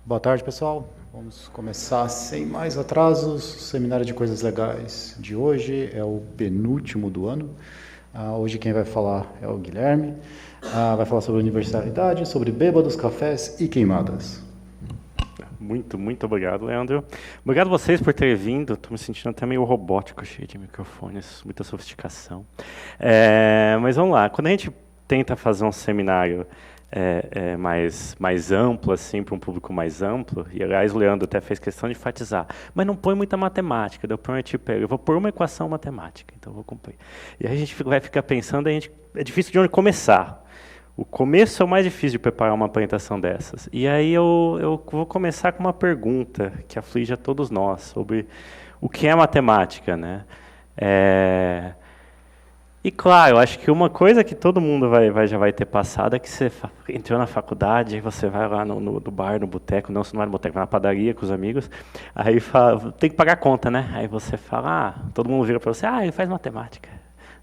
Boa tarde, pessoal. Vamos começar sem mais atrasos. O seminário de coisas legais de hoje é o penúltimo do ano. Hoje quem vai falar é o Guilherme. Vai falar sobre universalidade, sobre bêbados, cafés e queimadas. Muito obrigado, Leandro. Obrigado a vocês por terem vindo. Estou me sentindo até meio robótico, cheio de microfones, muita sofisticação. Mas vamos lá. Quando a gente tenta fazer um seminário mais amplo, assim, para um público mais amplo, e aliás o Leandro até fez questão de enfatizar, mas não põe muita matemática, eu prometi para ele, eu vou pôr uma equação matemática, então eu vou cumprir. E aí a gente vai ficar pensando, é difícil de onde começar. O começo é o mais difícil de preparar uma apresentação dessas. E aí eu vou começar com uma pergunta que aflige a todos nós, sobre o que é matemática, né? E claro, eu acho que uma coisa que todo mundo já vai ter passado é que você entrou na faculdade, aí você vai lá no bar, no boteco, não vai no boteco, vai na padaria com os amigos, aí fala, tem que pagar a conta, né? Aí você fala, todo mundo vira para você, ele faz matemática.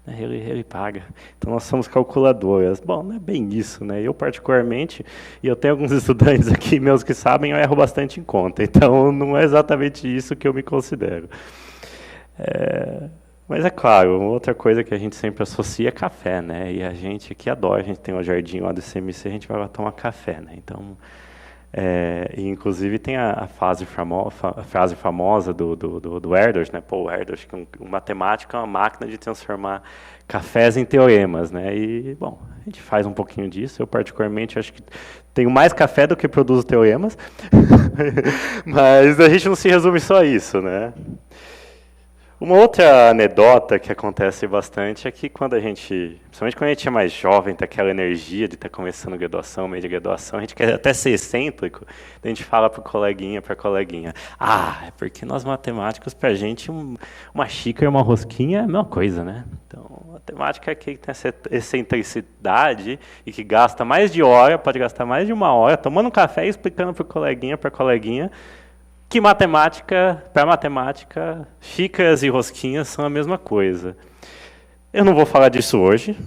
Ele paga. Então nós somos calculadoras. Bom, não é bem isso, né? Eu particularmente, e eu tenho alguns estudantes aqui meus que sabem, eu erro bastante em conta. Então não é exatamente isso que eu me considero. Mas é claro, outra coisa que a gente sempre associa é café, né? E a gente aqui adora, a gente tem um jardim lá do CMC, a gente vai lá tomar café, né? Então, e inclusive tem a frase famosa do Erdős, né? Paul Erdős, que um matemático é uma máquina de transformar cafés em teoremas, né? E, bom, a gente faz um pouquinho disso. Eu, particularmente, acho que tenho mais café do que produzo teoremas. Mas a gente não se resume só a isso, né? Uma outra anedota que acontece bastante é que principalmente quando a gente é mais jovem, tem aquela energia de estar começando graduação, meio de graduação, a gente quer até ser excêntrico, a gente fala para coleguinha, é porque nós matemáticos, para a gente, uma xícara e uma rosquinha é a mesma coisa, né? Então, matemática é aquele que tem essa excentricidade e que gasta mais de hora, pode gastar mais de uma hora, tomando um café e explicando para coleguinha, que para matemática, xícaras e rosquinhas são a mesma coisa. Eu não vou falar disso hoje.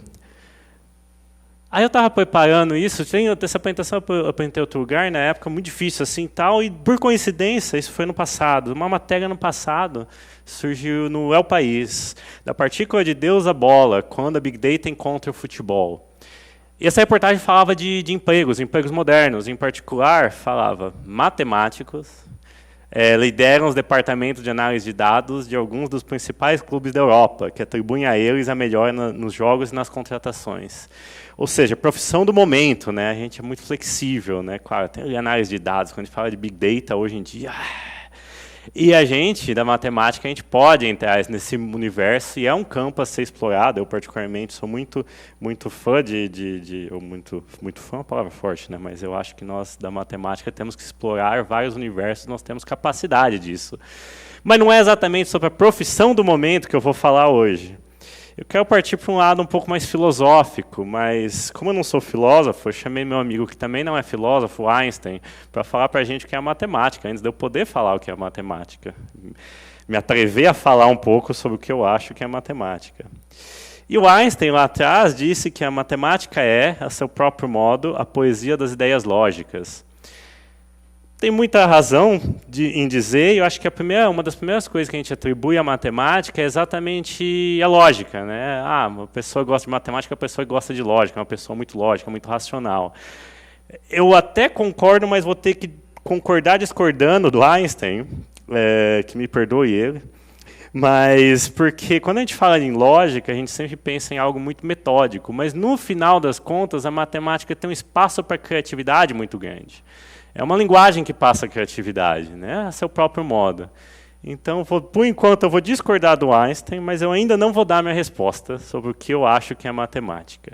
Aí eu estava preparando isso, essa apresentação eu apresentei em outro lugar, na época, muito difícil assim, tal, e por coincidência, isso foi no passado, uma matéria no passado, surgiu no El País, da partícula de Deus à bola, quando a Big Data encontra o futebol. E essa reportagem falava de empregos modernos, em particular, falava matemáticos, lideram os departamentos de análise de dados de alguns dos principais clubes da Europa, que atribuem a eles a melhora nos jogos e nas contratações. Ou seja, profissão do momento, né? A gente é muito flexível, né? Claro, tem análise de dados, quando a gente fala de Big Data hoje em dia. E a gente, da matemática, a gente pode entrar nesse universo e é um campo a ser explorado. Eu, particularmente, sou muito fã muito fã é uma palavra forte, né? Mas eu acho que nós, da matemática, temos que explorar vários universos, nós temos capacidade disso. Mas não é exatamente sobre a profissão do momento que eu vou falar hoje. Eu quero partir para um lado um pouco mais filosófico, mas como eu não sou filósofo, eu chamei meu amigo que também não é filósofo, Einstein, para falar para a gente o que é a matemática, antes de eu poder falar o que é a matemática. Me atrever a falar um pouco sobre o que eu acho que é matemática. E o Einstein, lá atrás, disse que a matemática é, a seu próprio modo, a poesia das ideias lógicas. Tem muita razão em dizer, e eu acho que uma das primeiras coisas que a gente atribui à matemática é exatamente a lógica, né? Uma pessoa gosta de matemática, uma pessoa gosta de lógica, uma pessoa muito lógica, muito racional. Eu até concordo, mas vou ter que concordar discordando do Einstein, que me perdoe ele, mas porque quando a gente fala em lógica, a gente sempre pensa em algo muito metódico, mas no final das contas, a matemática tem um espaço para criatividade muito grande. É uma linguagem que passa a criatividade, né? A seu próprio modo. Então, por enquanto, eu vou discordar do Einstein, mas eu ainda não vou dar minha resposta sobre o que eu acho que é matemática.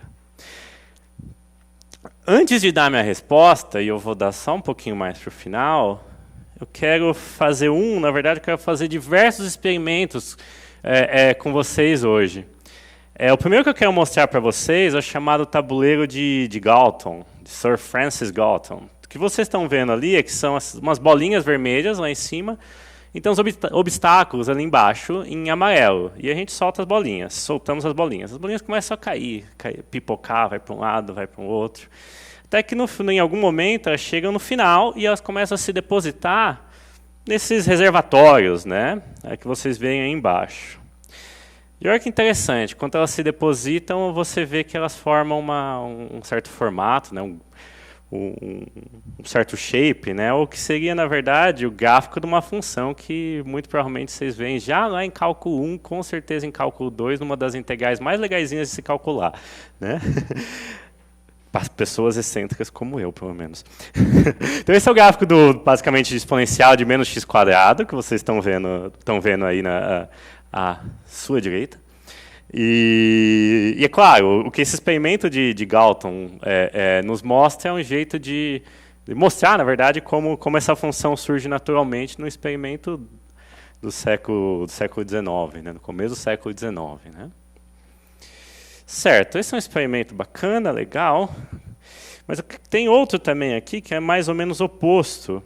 Antes de dar minha resposta, e eu vou dar só um pouquinho mais para o final, eu quero fazer na verdade, eu quero fazer diversos experimentos com vocês hoje. O primeiro que eu quero mostrar para vocês é o chamado tabuleiro de Galton, de Sir Francis Galton. O que vocês estão vendo ali é que são umas bolinhas vermelhas lá em cima Então, os obstáculos ali embaixo, em amarelo. E a gente solta as bolinhas, soltamos as bolinhas. As bolinhas começam a cair, pipocar, vai para um lado, vai para o outro. Até que em algum momento elas chegam no final e elas começam a se depositar nesses reservatórios, né? É que vocês veem aí embaixo. E olha que interessante, quando elas se depositam, você vê que elas formam um certo formato, né? Um certo shape, né? Ou que seria, na verdade, o gráfico de uma função que muito provavelmente vocês veem já lá em cálculo 1, com certeza em cálculo 2, numa das integrais mais legaisinhas de se calcular, né? Para pessoas excêntricas como eu, pelo menos. Então esse é o gráfico basicamente exponencial de menos x², que vocês estão vendo aí à sua direita. E é claro, o que esse experimento de Galton nos mostra é um jeito de mostrar, na verdade, como essa função surge naturalmente no experimento do século XIX, né, no começo do século XIX. Né? Certo, esse é um experimento bacana, legal, mas tem outro também aqui que é mais ou menos oposto.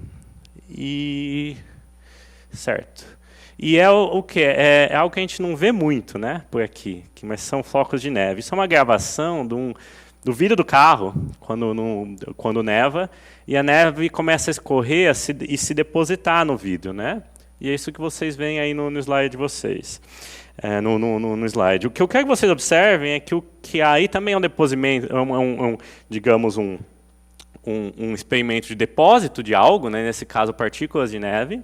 Certo. E é o que? É algo que a gente não vê muito, né, por aqui, mas são flocos de neve. Isso é uma gravação do vidro do carro, quando neva, e a neve começa a escorrer e se depositar no vidro, né? E é isso que vocês veem aí no slide de vocês. No slide. O que eu quero que vocês observem é que aí também é um deposimento, digamos, um experimento de depósito de algo, né, nesse caso partículas de neve.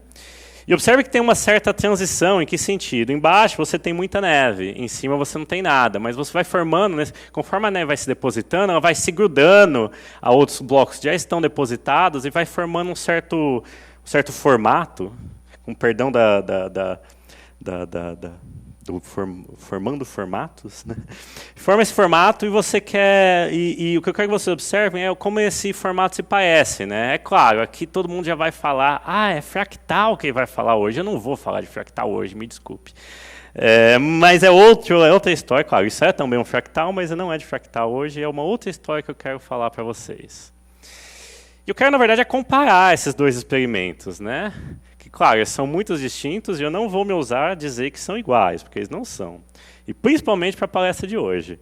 E observe que tem uma certa transição. Em que sentido? Embaixo você tem muita neve, em cima você não tem nada, mas você vai formando, né, conforme a neve vai se depositando, ela vai se grudando a outros blocos que já estão depositados e vai formando um certo formato, com perdão formando formatos, né? Forma esse formato e você quer... E o que eu quero que vocês observem é como esse formato se parece, né? É claro, aqui todo mundo já vai falar, é fractal que ele vai falar hoje. Eu não vou falar de fractal hoje, me desculpe. Mas é outra história, claro, isso é também um fractal, mas não é de fractal hoje, é uma outra história que eu quero falar para vocês. E eu quero, na verdade, comparar esses dois experimentos, né? Que, claro, eles são muito distintos e eu não vou me ousar dizer que são iguais, porque eles não são. E principalmente para a palestra de hoje.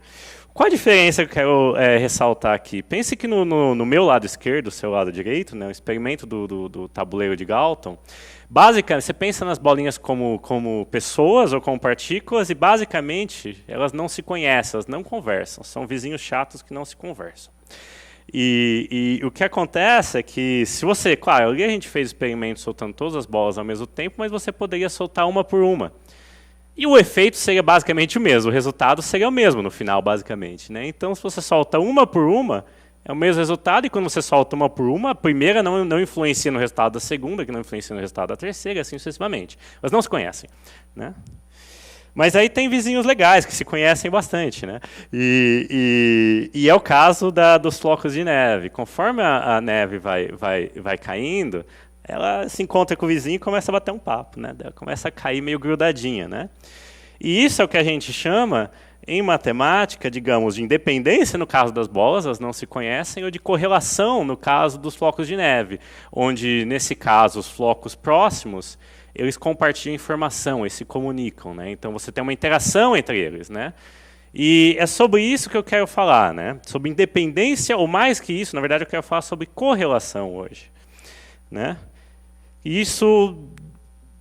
Qual a diferença que eu quero ressaltar aqui? Pense que no meu lado esquerdo, seu lado direito, né, o experimento do tabuleiro de Galton, basicamente, você pensa nas bolinhas como pessoas ou como partículas e, basicamente, elas não se conhecem, elas não conversam. São vizinhos chatos que não se conversam. E o que acontece é que, se você... Claro, ali a gente fez experimentos soltando todas as bolas ao mesmo tempo, mas você poderia soltar uma por uma. E o efeito seria basicamente o mesmo, o resultado seria o mesmo no final, basicamente. Né? Então, se você solta uma por uma, é o mesmo resultado, e quando você solta uma por uma, a primeira não influencia no resultado da segunda, que não influencia no resultado da terceira, assim sucessivamente. Elas não se conhecem. Né? Mas aí tem vizinhos legais, que se conhecem bastante. Né? E é o caso dos flocos de neve. Conforme a neve vai caindo, ela se encontra com o vizinho e começa a bater um papo. Né? Ela começa a cair meio grudadinha. Né? E isso é o que a gente chama, em matemática, digamos, de independência no caso das bolas, elas não se conhecem, ou de correlação no caso dos flocos de neve, onde, nesse caso, os flocos próximos, eles compartilham informação, eles se comunicam, né? Então você tem uma interação entre eles, né? E é sobre isso que eu quero falar, né? Sobre independência, ou mais que isso, na verdade eu quero falar sobre correlação hoje, né? E isso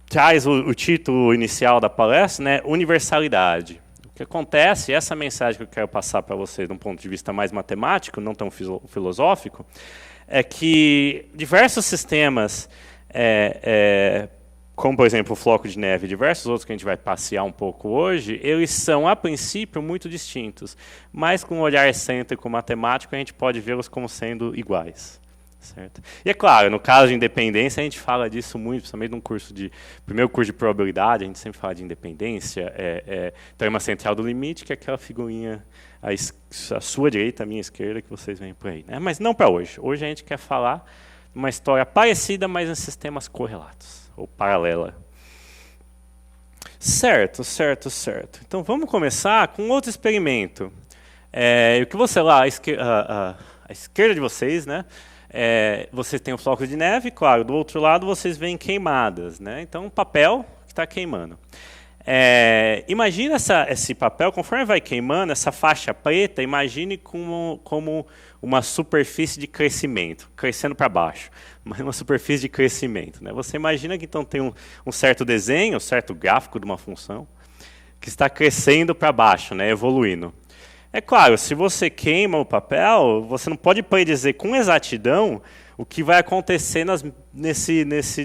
traz o título inicial da palestra, né? Universalidade. O que acontece, essa mensagem que eu quero passar para vocês de um ponto de vista mais matemático, não tão filosófico, é que diversos sistemas como, por exemplo, o floco de neve e diversos outros que a gente vai passear um pouco hoje, eles são, a princípio, muito distintos. Mas, com um olhar excêntrico matemático, a gente pode vê-los como sendo iguais. Certo? E, é claro, no caso de independência, a gente fala disso muito, principalmente no primeiro curso de probabilidade, a gente sempre fala de independência, teorema central do limite, que é aquela figurinha à sua direita, à minha esquerda, que vocês veem por aí. Né? Mas não para hoje. Hoje a gente quer falar de uma história parecida, mas em sistemas correlatos. Ou paralela. Certo. Então vamos começar com outro experimento. O que você lá, à esquerda de vocês, né? Vocês têm os flocos de neve, claro, do outro lado vocês veem queimadas, né? Então, papel que está queimando. Imagina esse papel, conforme vai queimando, essa faixa preta, imagine como uma superfície de crescimento, crescendo para baixo, mas uma superfície de crescimento, né? Você imagina que então tem um certo desenho, um certo gráfico de uma função, que está crescendo para baixo, né? Evoluindo. É claro, se você queima o papel, você não pode predizer com exatidão o que vai acontecer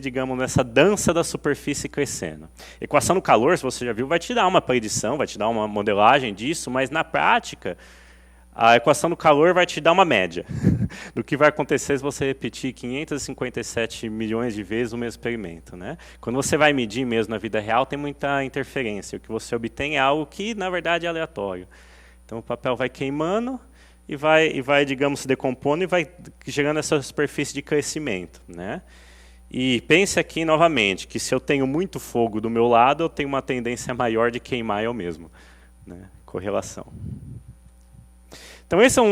digamos, nessa dança da superfície crescendo. Equação do calor, se você já viu, vai te dar uma predição, vai te dar uma modelagem disso, mas na prática, a equação do calor vai te dar uma média do que vai acontecer se você repetir 557 milhões de vezes o mesmo experimento, né? Quando você vai medir mesmo na vida real, tem muita interferência. O que você obtém é algo que, na verdade, é aleatório. Então, o papel vai queimando e vai, digamos, se decompondo e vai gerando essa superfície de crescimento, né? E pense aqui novamente que se eu tenho muito fogo do meu lado, eu tenho uma tendência maior de queimar eu mesmo, né? Correlação. Então, esse é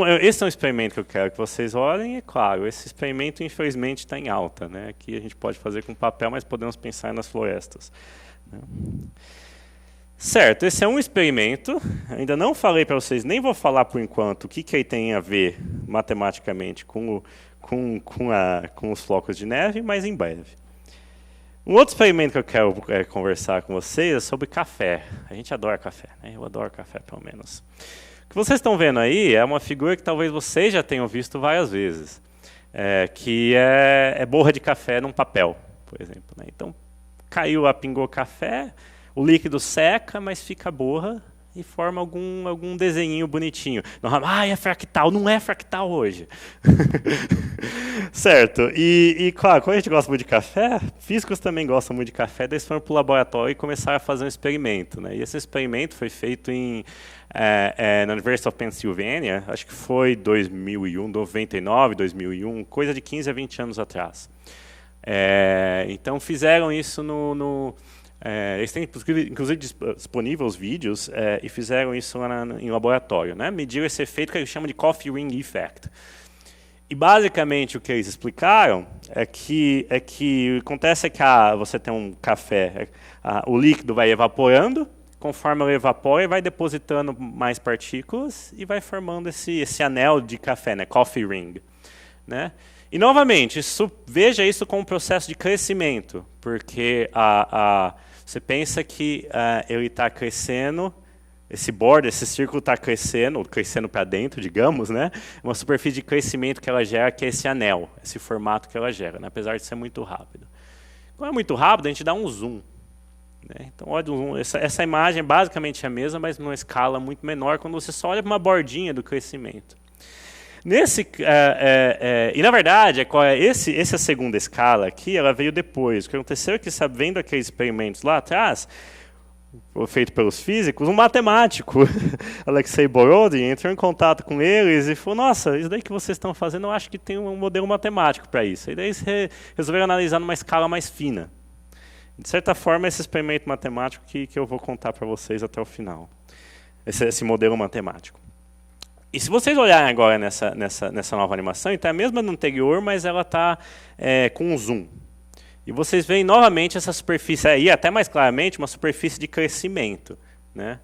um experimento que eu quero que vocês olhem. E, claro, esse experimento, infelizmente, está em alta, né? Aqui a gente pode fazer com papel, mas podemos pensar nas florestas, né? Certo, esse é um experimento. Ainda não falei para vocês, nem vou falar por enquanto o que ele tem a ver matematicamente com os flocos de neve, mas em breve. Um outro experimento que eu quero conversar com vocês é sobre café. A gente adora café, né? Eu adoro café, pelo menos. O que vocês estão vendo aí é uma figura que talvez vocês já tenham visto várias vezes, que é borra de café num papel, por exemplo, né? Então, caiu lá, pingou café, o líquido seca, mas fica borra e forma algum desenhinho bonitinho. É fractal. Não é fractal hoje. Certo. E, claro, quando a gente gosta muito de café, físicos também gostam muito de café, daí eles foram para o laboratório e começaram a fazer um experimento, né? E esse experimento foi feito na University of Pennsylvania, acho que foi 2001, 99, 2001, coisa de 15 a 20 anos atrás. Então, fizeram isso eles têm, inclusive, disponíveis os vídeos e fizeram isso lá em laboratório, né? Mediram esse efeito que eles chamam de Coffee Ring Effect. E, basicamente, o que eles explicaram é que acontece que você tem um café, o líquido vai evaporando, conforme ele evapora, vai depositando mais partículas e vai formando esse anel de café, né? Coffee Ring, né? E, novamente, veja isso como um processo de crescimento, porque você pensa que ele está crescendo, esse border, esse círculo está crescendo para dentro, digamos, né? Uma superfície de crescimento que ela gera, que é esse anel, esse formato que ela gera, né? Apesar de ser muito rápido. Quando é muito rápido, a gente dá um zoom, né? Então, olha o zoom. Essa imagem é basicamente a mesma, mas numa escala muito menor, quando você só olha para uma bordinha do crescimento. E, na verdade, essa segunda escala aqui, ela veio depois. O que aconteceu é que, vendo aqueles experimentos lá atrás, feito pelos físicos, um matemático, Alexei Borodin, entrou em contato com eles e falou: nossa, isso daí que vocês estão fazendo, eu acho que tem um modelo matemático para isso. E daí eles resolveram analisar numa escala mais fina. De certa forma, esse experimento matemático que eu vou contar para vocês até o final. Esse modelo matemático. E se vocês olharem agora nessa nova animação, então é a mesma do anterior, mas ela está com um zoom. E vocês veem novamente essa superfície aí, até mais claramente, uma superfície de crescimento, né?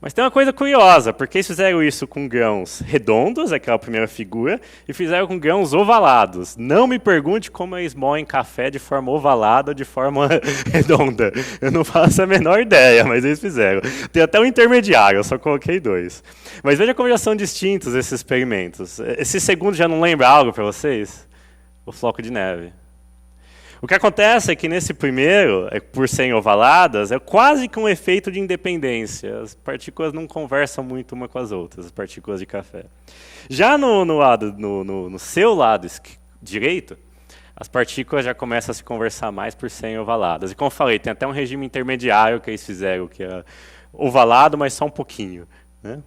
Mas tem uma coisa curiosa, porque eles fizeram isso com grãos redondos, aquela primeira figura, e fizeram com grãos ovalados. Não me pergunte como eles moem café de forma ovalada ou de forma redonda. Eu não faço a menor ideia, mas eles fizeram. Tem até um intermediário, eu só coloquei 2. Mas veja como já são distintos esses experimentos. Esse segundo já não lembra algo para vocês? O floco de neve. O que acontece é que nesse primeiro, por serem ovaladas, é quase que um efeito de independência. As partículas não conversam muito uma com as outras, as partículas de café. Já no seu lado direito, as partículas já começam a se conversar mais por serem ovaladas. E como eu falei, tem até um regime intermediário que eles fizeram, que é ovalado, mas só um pouquinho, né?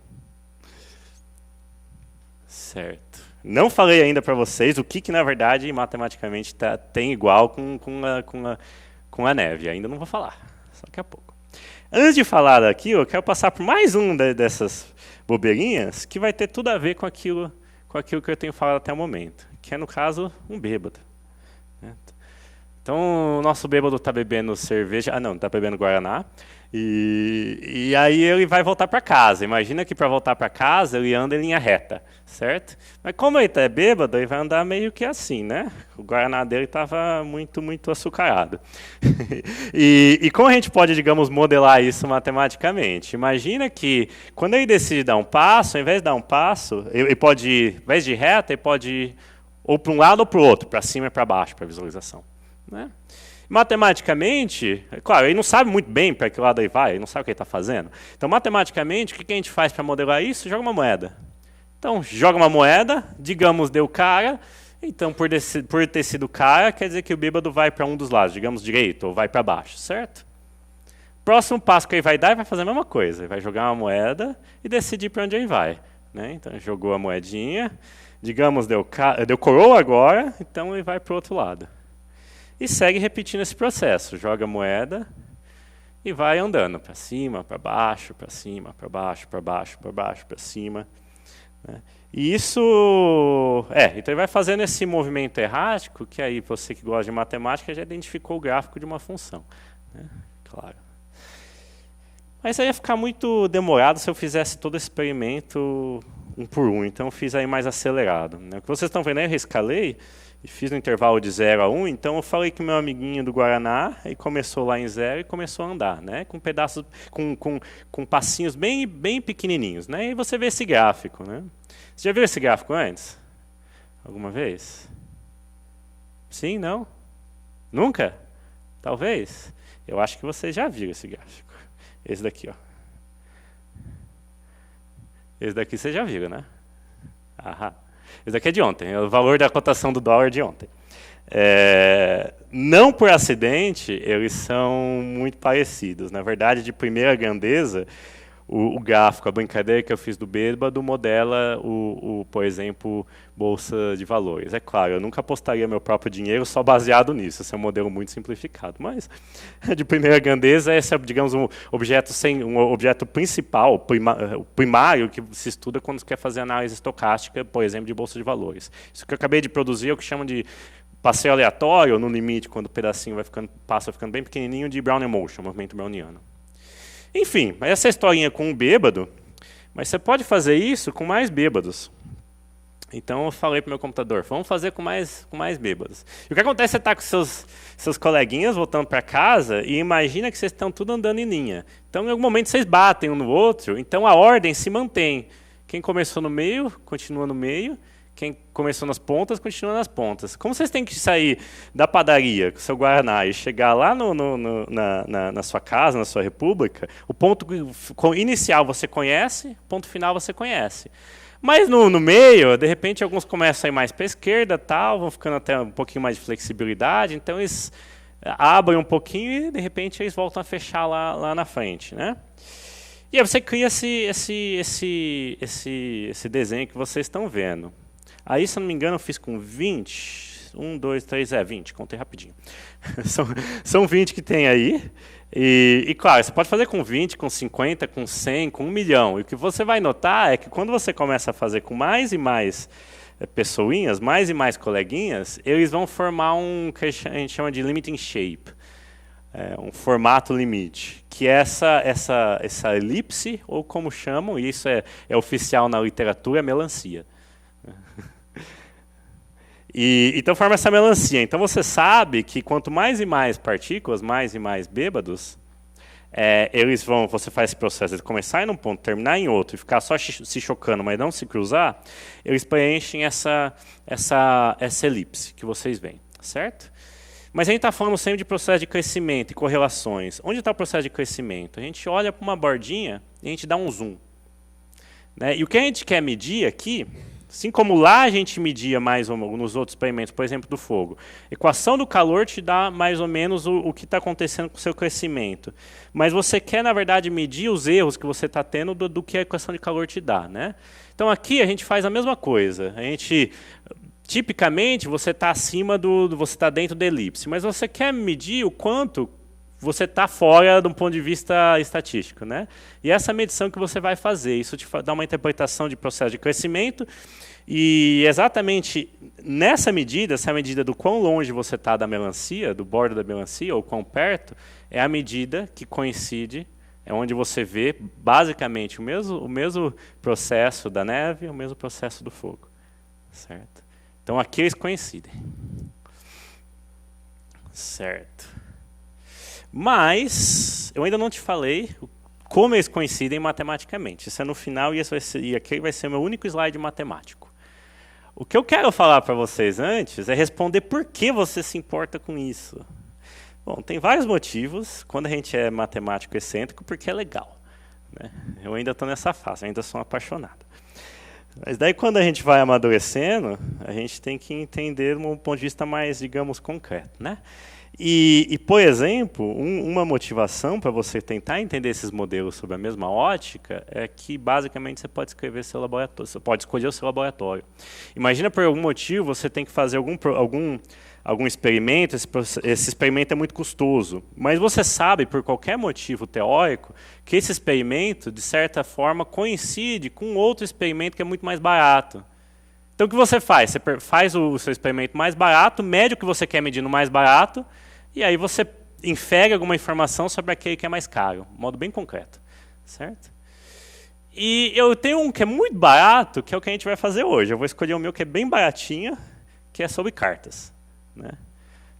Certo. Não falei ainda para vocês o que na verdade, matematicamente, tem igual com a neve. Ainda não vou falar, só daqui a pouco. Antes de falar daqui, eu quero passar por mais dessas bobeirinhas que vai ter tudo a ver com aquilo que eu tenho falado até o momento, que é, no caso, um bêbado. Né? Então, o nosso bêbado está bebendo cerveja, não, está bebendo Guaraná, e aí ele vai voltar para casa. Imagina que para voltar para casa ele anda em linha reta, certo? Mas como ele é bêbado, ele vai andar meio que assim, né? O Guaraná dele estava muito, muito açucarado. E como a gente pode, digamos, modelar isso matematicamente? Imagina que quando ele decide dar um passo, ao invés de dar um passo, ele pode ir, ao invés de reta, ele pode ir ou para um lado ou para o outro, para cima e para baixo, para a visualização. Né? Matematicamente, claro, ele não sabe muito bem para que lado ele vai, ele não sabe o que ele está fazendo. Então, matematicamente, o que a gente faz para modelar isso? Joga uma moeda. Então, joga uma moeda, digamos, deu cara, então, por ter sido cara, quer dizer que o bêbado vai para um dos lados, digamos, direito, ou vai para baixo, certo? Próximo passo que ele vai dar, ele vai fazer a mesma coisa, ele vai jogar uma moeda e decidir para onde ele vai. Né? Então, jogou a moedinha, digamos, deu coroa agora, então ele vai para o outro lado. E segue repetindo esse processo. Joga a moeda e vai andando para cima, para baixo, para cima, para baixo, para baixo, para baixo, para cima. Né? E isso... então ele vai fazendo esse movimento errático, que aí você que gosta de matemática já identificou o gráfico de uma função. Né? Claro. Mas aí ia ficar muito demorado se eu fizesse todo esse experimento um por um. Então eu fiz aí mais acelerado. Né? O que vocês estão vendo aí, eu rescalei e fiz no intervalo de 0 a 1, então eu falei que o meu amiguinho do Guaraná, ele começou lá em 0 e começou a andar, né? Com pedaços, com passinhos bem, bem pequenininhos, né? E você vê esse gráfico, né? Você já viu esse gráfico antes? Alguma vez? Sim, não? Nunca? Talvez? Eu acho que vocês já viram esse gráfico. Esse daqui, ó. Esse daqui vocês já viram, né? Aham. Esse daqui é de ontem, é o valor da cotação do dólar de ontem. Não por acidente, eles são muito parecidos. Na verdade, de primeira grandeza, o gráfico, a brincadeira que eu fiz do bêbado, modela, por exemplo, bolsa de valores. É claro, eu nunca apostaria meu próprio dinheiro só baseado nisso, esse é um modelo muito simplificado. Mas, de primeira grandeza, esse é, digamos, um objeto principal, primário, que se estuda quando se quer fazer análise estocástica, por exemplo, de bolsa de valores. Isso que eu acabei de produzir é o que chamam de passeio aleatório, no limite, quando o pedacinho passa ficando bem pequenininho, de Brown Motion, movimento browniano. Enfim, essa historinha com um bêbado, mas você pode fazer isso com mais bêbados. Então eu falei para o meu computador, vamos fazer com mais bêbados. E o que acontece, você está com seus coleguinhas voltando para casa e imagina que vocês estão tudo andando em linha. Então em algum momento vocês batem um no outro, então a ordem se mantém. Quem começou no meio, continua no meio. Quem começou nas pontas, continua nas pontas. Como vocês têm que sair da padaria com o seu Guaraná e chegar lá na sua casa, na sua república, o ponto inicial você conhece, o ponto final você conhece. Mas no meio, de repente, alguns começam a ir mais para a esquerda, vão ficando até um pouquinho mais de flexibilidade, então eles abrem um pouquinho e, de repente, eles voltam a fechar lá na frente. Né? E aí você cria esse desenho que vocês estão vendo. Aí, se eu não me engano, eu fiz com 20. 1, 2, 3, 20. Contei rapidinho. São 20 que tem aí. E, claro, você pode fazer com 20, com 50, com 100, com 1 milhão. E o que você vai notar é que quando você começa a fazer com mais e mais pessoinhas, mais e mais coleguinhas, eles vão formar um que a gente chama de limiting shape. Um formato limite. Que é essa elipse, ou como chamam, e isso é oficial na literatura, melancia. Então forma essa melancia. Então você sabe que quanto mais e mais partículas, mais e mais bêbados, você faz esse processo de começar em um ponto, terminar em outro, e ficar só se chocando, mas não se cruzar, eles preenchem essa elipse que vocês veem, certo? Mas a gente está falando sempre de processo de crescimento e correlações. Onde está o processo de crescimento? A gente olha para uma bordinha e a gente dá um zoom. Né? E o que a gente quer medir aqui, assim como lá a gente media mais ou menos nos outros experimentos, por exemplo, do fogo, equação do calor te dá mais ou menos o que está acontecendo com o seu crescimento. Mas você quer, na verdade, medir os erros que você está tendo do que a equação de calor te dá. Né? Então aqui a gente faz a mesma coisa. Tipicamente, você está você está dentro da elipse, mas você quer medir o quanto você está fora de um ponto de vista estatístico. Né? E essa medição que você vai fazer, isso te dá uma interpretação de processo de crescimento E exatamente nessa medida, essa medida do quão longe você está da melancia, do bordo da melancia, ou quão perto, é a medida que coincide, é onde você vê basicamente o mesmo processo da neve, o mesmo processo do fogo. Certo? Então aqui eles coincidem. Certo. Mas eu ainda não te falei como eles coincidem matematicamente. Isso é no final e aqui vai ser o meu único slide matemático. O que eu quero falar para vocês antes é responder por que você se importa com isso. Bom, tem vários motivos quando a gente é matemático excêntrico, porque é legal. Né? Eu ainda estou nessa fase, ainda sou apaixonado. Mas daí quando a gente vai amadurecendo, a gente tem que entender de um ponto de vista mais, digamos, concreto. Né? E, por exemplo, uma motivação para você tentar entender esses modelos sobre a mesma ótica é que, basicamente, você pode escrever seu laboratório, você pode escolher o seu laboratório. Imagina, por algum motivo, você tem que fazer algum experimento, esse experimento é muito custoso, mas você sabe, por qualquer motivo teórico, que esse experimento, de certa forma, coincide com outro experimento que é muito mais barato. Então, o que você faz? Você faz o seu experimento mais barato, mede o que você quer medir no mais barato, e aí você infere alguma informação sobre aquele que é mais caro, de modo bem concreto. Certo? E eu tenho um que é muito barato, que é o que a gente vai fazer hoje. Eu vou escolher o meu que é bem baratinho, que é sobre cartas. Né?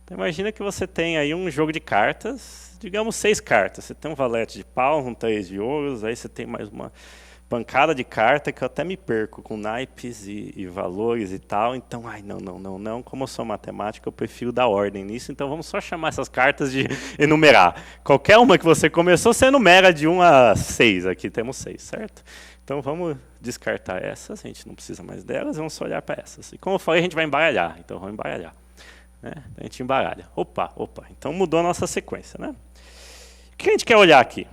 Então, imagina que você tem aí um jogo de cartas, digamos 6 cartas. Você tem um valete de pau, um 3 de ouros, aí você tem mais uma pancada de carta que eu até me perco com naipes e valores e tal. Então, não. Como eu sou matemático, eu prefiro dar ordem nisso. Então, vamos só chamar essas cartas de enumerar. Qualquer uma que você começou, você enumera de 1 a 6. Aqui temos 6, certo? Então, vamos descartar essas. A gente não precisa mais delas. Vamos só olhar para essas. E como eu falei, a gente vai embaralhar. Então, vamos embaralhar. Né? A gente embaralha. Opa. Então, mudou a nossa sequência. Né? O que a gente quer olhar aqui?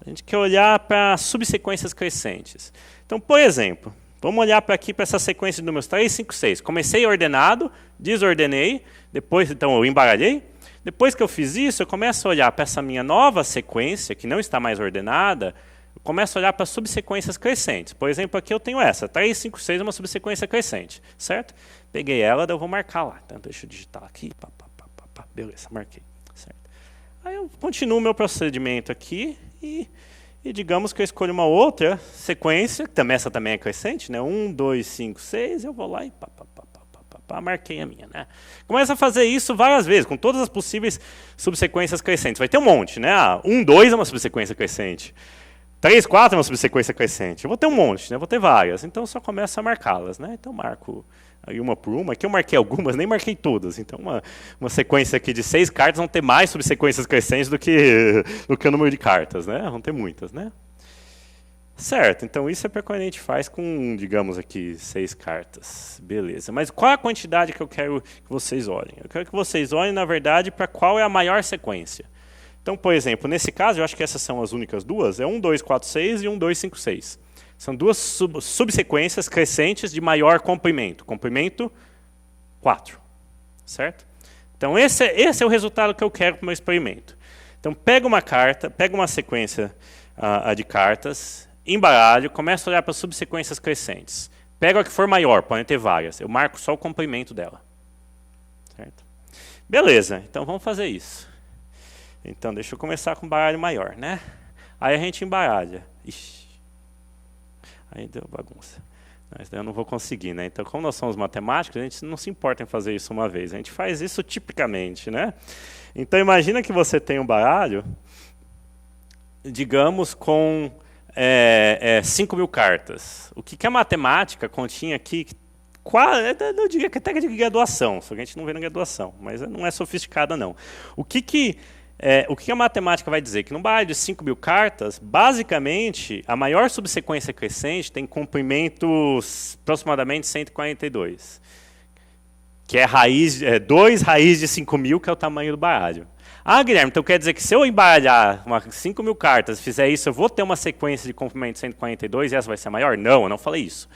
A gente quer olhar para subsequências crescentes. Então, por exemplo, vamos olhar para aqui para essa sequência de números 3, 5, 6. Comecei ordenado, desordenei, depois então eu embaralhei. Depois que eu fiz isso, eu começo a olhar para essa minha nova sequência, que não está mais ordenada, eu começo a olhar para subsequências crescentes. Por exemplo, aqui eu tenho essa, 3, 5, 6 é uma subsequência crescente, certo? Peguei ela, daí eu vou marcar lá. Então, deixa eu digitar aqui, beleza, marquei. Certo? Aí eu continuo o meu procedimento aqui e digamos que eu escolho uma outra sequência, que essa também é crescente, né? 1, 2, 5, 6, eu vou lá e marquei a minha. Né? Começa a fazer isso várias vezes, com todas as possíveis subsequências crescentes. Vai ter um monte, né? 1, 2 é uma subsequência crescente. 3, 4 é uma subsequência crescente. Eu vou ter um monte, né? Vou ter várias. Então, eu só começo a marcá-las. Né? Então, marco aí uma por uma. Aqui eu marquei algumas, nem marquei todas. Então, uma sequência aqui de 6 cartas vão ter mais subsequências crescentes do que o número de cartas. Né? Vão ter muitas. Né? Certo, então isso é para quando a gente faz com, digamos aqui, 6 cartas. Beleza. Mas qual é a quantidade que eu quero que vocês olhem? Eu quero que vocês olhem, na verdade, para qual é a maior sequência. Então, por exemplo, nesse caso, eu acho que essas são as únicas duas, é 1, 2, 4, 6 e 1, 2, 5, 6. São duas subsequências crescentes de maior comprimento. Comprimento 4. Certo? Então, esse é o resultado que eu quero para o meu experimento. Então, pega uma carta, pega uma sequência de cartas, embaralho, começo a olhar para subsequências crescentes. Pego a que for maior, podem ter várias. Eu marco só o comprimento dela. Certo? Beleza, então vamos fazer isso. Então, deixa eu começar com um baralho maior, né? Aí a gente embaralha. Ixi. Aí deu bagunça. Mas daí eu não vou conseguir, né? Então, como nós somos matemáticos, a gente não se importa em fazer isso uma vez. A gente faz isso tipicamente, né? Então, imagina que você tem um baralho, digamos, com 5.000 cartas. O que a matemática continha aqui, eu diria que até de graduação, só que a gente não vê na graduação, mas não é sofisticada, não. O que a matemática vai dizer? Que num baralho de 5.000 cartas, basicamente, a maior subsequência crescente tem comprimento aproximadamente 142, que é 2 raiz de 5.000, que é o tamanho do baralho. Guilherme, então quer dizer que se eu embaralhar 5.000 cartas, fizer isso, eu vou ter uma sequência de comprimento de 142 e essa vai ser maior? Não, eu não falei isso.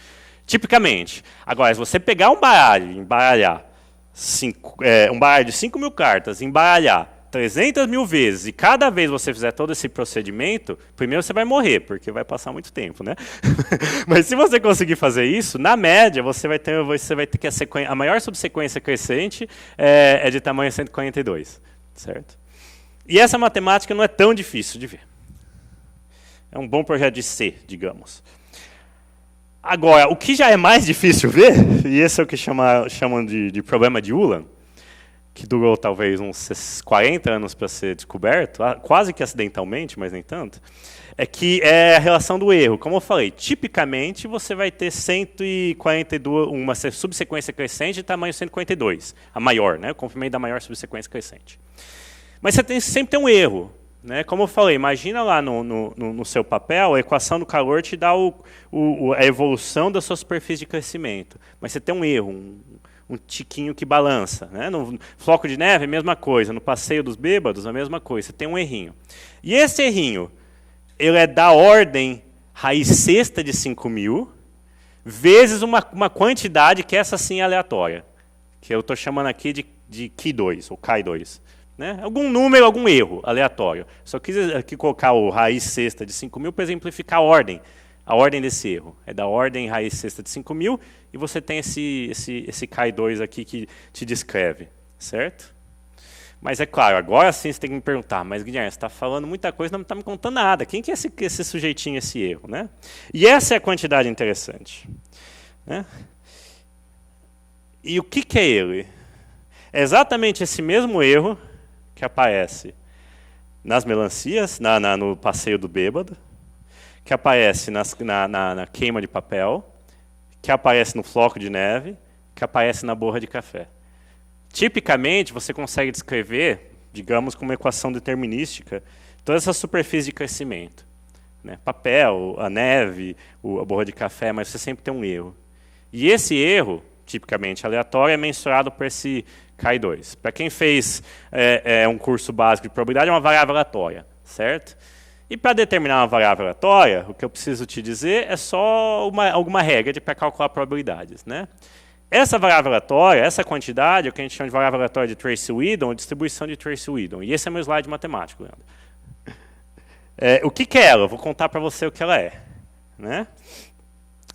Tipicamente. Agora, se você pegar um baralho e embaralhar um baralho de 5.000 cartas, embaralhar 300 mil vezes e cada vez você fizer todo esse procedimento, primeiro você vai morrer, porque vai passar muito tempo, né? Mas se você conseguir fazer isso, na média, você vai ter que a maior subsequência crescente é de tamanho 142, certo? E essa matemática não é tão difícil de ver. É um bom projeto de C, digamos. Agora, o que já é mais difícil ver, e esse é o que chamam de problema de Ulam, que durou talvez uns 40 anos para ser descoberto, quase que acidentalmente, mas nem tanto, é que é a relação do erro. Como eu falei, tipicamente você vai ter 142, uma subsequência crescente de tamanho 142, a maior, né, o comprimento da maior subsequência crescente. Mas você sempre tem um erro. Né? Como eu falei, imagina lá no seu papel, a equação do calor te dá a evolução da sua superfície de crescimento. Mas você tem um erro, um tiquinho que balança. Né? No floco de neve, a mesma coisa. No passeio dos bêbados, a mesma coisa. Você tem um errinho. E esse errinho, ele é da ordem raiz sexta de 5.000, vezes uma quantidade que essa sim é aleatória. Que eu estou chamando aqui de Ki2, ou Chi2. Né? Algum número, algum erro aleatório. Só quis aqui colocar o raiz sexta de 5.000 para exemplificar a ordem desse erro. É da ordem raiz sexta de 5.000 e você tem esse Chi2 aqui que te descreve, certo? Mas é claro, agora sim você tem que me perguntar, mas Guilherme, você está falando muita coisa e não está me contando nada. Quem que é esse sujeitinho, esse erro? Né? E essa é a quantidade interessante. Né? E o que é ele? É exatamente esse mesmo erro que aparece nas melancias, no passeio do bêbado, que aparece na queima de papel, que aparece no floco de neve, que aparece na borra de café. Tipicamente, você consegue descrever, digamos, com uma equação determinística, toda essa superfície de crescimento. Né? Papel, a neve, a borra de café, mas você sempre tem um erro. E esse erro, tipicamente aleatório, é mensurado por esse Chi2. Para quem fez um curso básico de probabilidade, é uma variável aleatória, certo? E para determinar uma variável aleatória, o que eu preciso te dizer é só alguma regra para calcular probabilidades. Né? Essa variável aleatória, essa quantidade, é o que a gente chama de variável aleatória de Tracy-Weedon, ou distribuição de Tracy-Weedon. E esse é meu slide matemático, Leandro. O que é ela? Eu vou contar para você o que ela é. Né?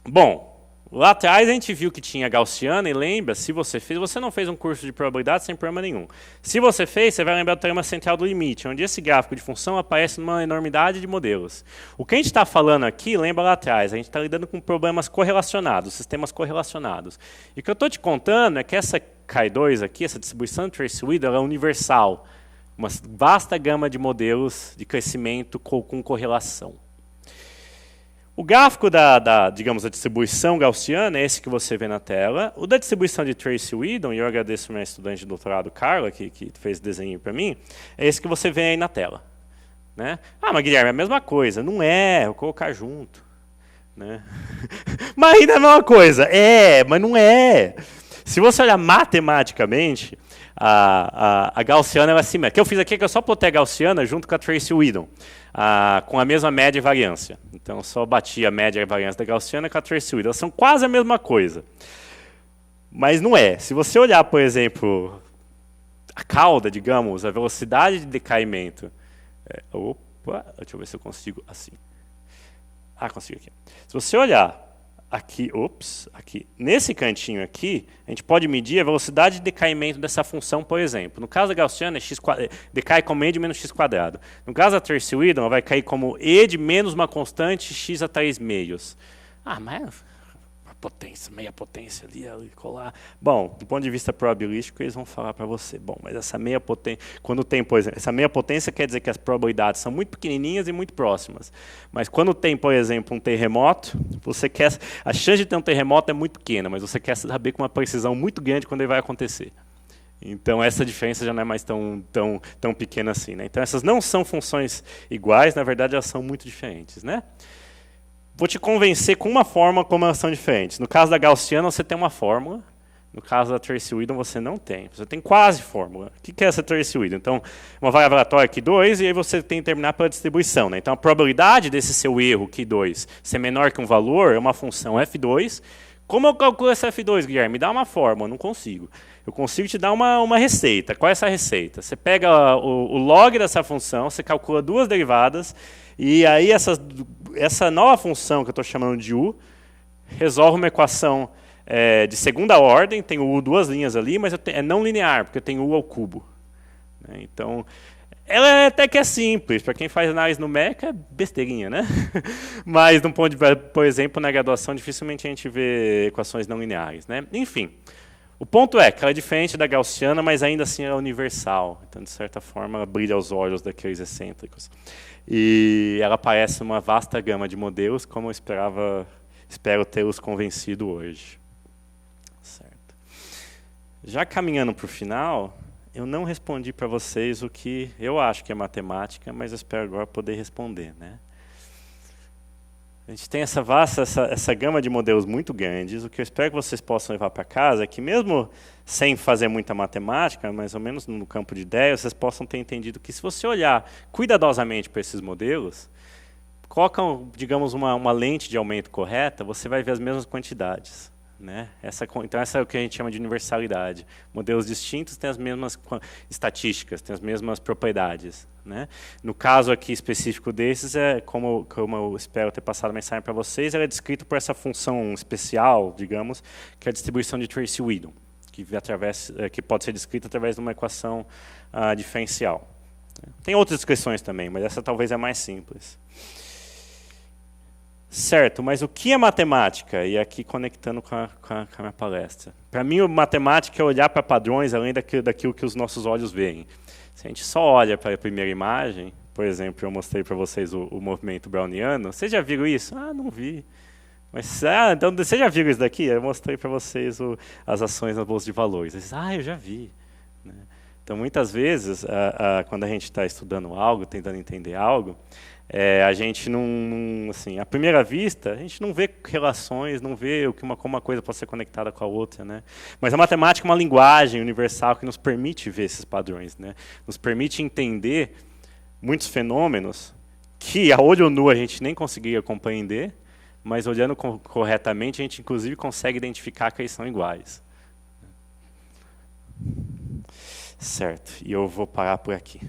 Bom, lá atrás a gente viu que tinha gaussiana e lembra, se você não fez um curso de probabilidade sem problema nenhum. Se você fez, você vai lembrar do teorema central do limite, onde esse gráfico de função aparece numa enormidade de modelos. O que a gente está falando aqui, lembra lá atrás, a gente está lidando com problemas correlacionados, sistemas correlacionados. E o que eu estou te contando é que essa Chi2 aqui, essa distribuição de Tracy-Weedon, ela é universal. Uma vasta gama de modelos de crescimento com correlação. O gráfico digamos, da distribuição gaussiana é esse que você vê na tela. O da distribuição de Tracy-Weedon, e eu agradeço minha estudante de doutorado, Carla, que fez o desenho para mim, é esse que você vê aí na tela. Né? Ah, mas Guilherme, é a mesma coisa. Não é, vou colocar junto. Né? Mas ainda é a mesma coisa. Mas não é. Se você olhar matematicamente, a gaussiana é assim mesmo. O que eu fiz aqui é que eu só plotei a gaussiana junto com a Tracy-Weedon, com a mesma média e variância. Então, eu só bati a média e a variância da gaussiana com a Tracy-Weedon. Elas são quase a mesma coisa. Mas não é. Se você olhar, por exemplo, a cauda, digamos, a velocidade de decaimento. Deixa eu ver se eu consigo assim. Consigo aqui. Se você olhar aqui, aqui, nesse cantinho aqui, a gente pode medir a velocidade de decaimento dessa função, por exemplo. No caso da gaussiana, decai como e de menos x². No caso da Tracy-Weedon, vai cair como e de menos uma constante x a 3 meios. Mas a potência, meia potência ali, colar. Bom, do ponto de vista probabilístico, eles vão falar para você. Bom, mas essa meia potência, quando tem, por exemplo, essa meia potência quer dizer que as probabilidades são muito pequenininhas e muito próximas. Mas quando tem, por exemplo, um terremoto, a chance de ter um terremoto é muito pequena, mas você quer saber com uma precisão muito grande quando ele vai acontecer. Então, essa diferença já não é mais tão pequena assim. Né? Então, essas não são funções iguais, na verdade, elas são muito diferentes. Né? Vou te convencer com uma fórmula como elas são diferentes. No caso da gaussiana, você tem uma fórmula. No caso da Tracy-Weedon, você não tem. Você tem quase fórmula. O que é essa Tracy-Weedon? Então, uma variável aleatória Q2, e aí você tem que terminar pela distribuição. Né? Então, a probabilidade desse seu erro Q2 ser menor que um valor é uma função F2 Como eu calculo esse F2, Guilherme? Me dá uma fórmula, não consigo. Eu consigo te dar uma receita. Qual é essa receita? Você pega o log dessa função, você calcula duas derivadas, e aí essa nova função que eu estou chamando de u, resolve uma equação de segunda ordem, tem o u duas linhas ali, mas é não linear, porque eu tenho u ao cubo. Então, ela até que é simples. Para quem faz análise numérica, é besteirinha, né? Mas, por exemplo, na graduação, dificilmente a gente vê equações não lineares, né? Enfim, o ponto é que ela é diferente da gaussiana, mas ainda assim é universal. Então, de certa forma, ela brilha aos olhos daqueles excêntricos. E ela aparece numa vasta gama de modelos, como eu espero tê-los convencido hoje. Certo. Já caminhando para o final, eu não respondi para vocês o que eu acho que é matemática, mas eu espero agora poder responder, né? A gente tem essa gama de modelos muito grandes. O que eu espero que vocês possam levar para casa é que, mesmo sem fazer muita matemática, mais ou menos no campo de ideias, vocês possam ter entendido que, se você olhar cuidadosamente para esses modelos, coloca, digamos, uma lente de aumento correta, você vai ver as mesmas quantidades. Né? Então, essa é o que a gente chama de universalidade. Modelos distintos têm as mesmas estatísticas, têm as mesmas propriedades. Né? No caso aqui específico desses, como eu espero ter passado a mensagem para vocês, ela é descrita por essa função especial, digamos, que é a distribuição de Tracy-Widom, que pode ser descrita através de uma equação diferencial. Tem outras descrições também, mas essa talvez é a mais simples. Certo, mas o que é matemática? E aqui conectando com a minha palestra. Para mim, matemática é olhar para padrões além daquilo que os nossos olhos veem. Se a gente só olha para a primeira imagem, por exemplo, eu mostrei para vocês o movimento browniano, vocês já viram isso? Ah, não vi. Mas, então, vocês já viram isso daqui? Eu mostrei para vocês as ações na bolsa de valores. Vocês, eu já vi. Né? Então, muitas vezes, quando a gente está estudando algo, tentando entender algo, a gente não, assim, à primeira vista, a gente não vê relações, não vê como uma coisa pode ser conectada com a outra, né? Mas a matemática é uma linguagem universal que nos permite ver esses padrões, né? Nos permite entender muitos fenômenos que, a olho nu, a gente nem conseguiria compreender, mas olhando corretamente, a gente, inclusive, consegue identificar que eles são iguais. Certo, e eu vou parar por aqui.